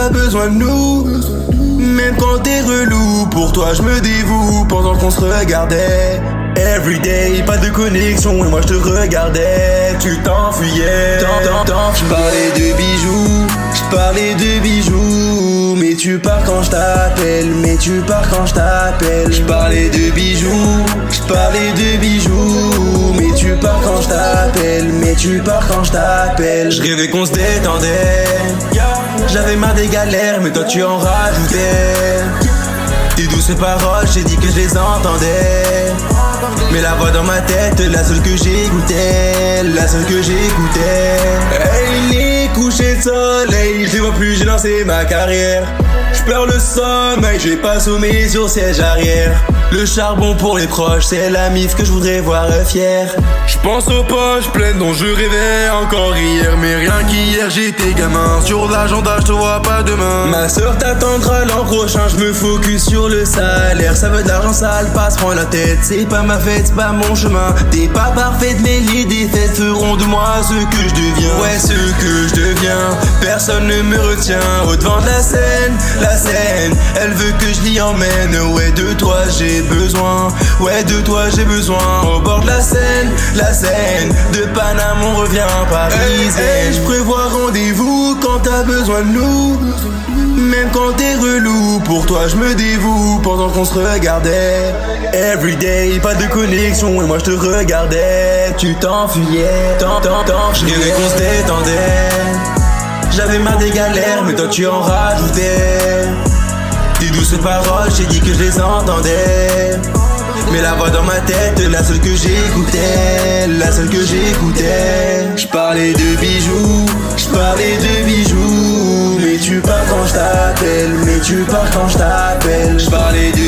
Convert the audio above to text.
t'as besoin de nous. Même quand t'es relou, pour toi je me dévoue. Pendant qu'on se regardait everyday, pas de connexion et moi je te regardais. Tu t'enfuyais, j'parlais de bijoux, j'parlais de bijoux. Mais tu pars quand je t'appelle, mais tu pars quand je t'appelle. J'parlais de bijoux, j'parlais de bijoux. Mais tu pars quand je t'appelle, mais tu pars quand je t'appelle. Je rêvais qu'on se détendait, j'avais marre des galères, mais toi tu en rajoutais. Tes douces paroles, j'ai dit que je les entendais. Mais la voix dans ma tête, la seule que j'écoutais, la seule que j'écoutais. Hey, les couchers de soleil, je les vois plus, j'ai lancé ma carrière. Je pleure le sommeil, j'ai pas sommeil sur siège arrière. Le charbon pour les proches, c'est la mif que je voudrais voir fière. Je pense aux poches pleines dont je rêvais encore hier. Mais rien qu'hier j'étais gamin, sur l'agenda je te vois pas demain. Ma soeur t'attendra l'an prochain, je me focus sur le salaire. Ça veut de l'argent sale, passe prends la tête. C'est pas ma fête, c'est pas mon chemin. T'es pas parfaite mais les défaites feront de moi ce que je deviens. Ouais, ce que je deviens, personne ne me retient. Au devant de la scène, elle veut que je l'y emmène. Ouais, de toi j'ai besoin, ouais de toi j'ai besoin. Au bord de la scène, de Paname on revient parisienne. Hey, je prévois rendez-vous quand t'as besoin de nous. Même quand t'es relou, pour toi je me dévoue. Pendant qu'on se regardait everyday, pas de connexion et moi je te regardais. Tu t'enfuyais, je rêvais qu'on se détendait. J'avais marre des galères, mais toi tu en rajoutais. Tes douces paroles, j'ai dit que je les entendais. Mais la voix dans ma tête, la seule que j'écoutais, la seule que j'écoutais. J'parlais de bijoux, j'parlais de bijoux. Mais tu pars quand je t'appelle, mais tu pars quand je t'appelle. J'parlais de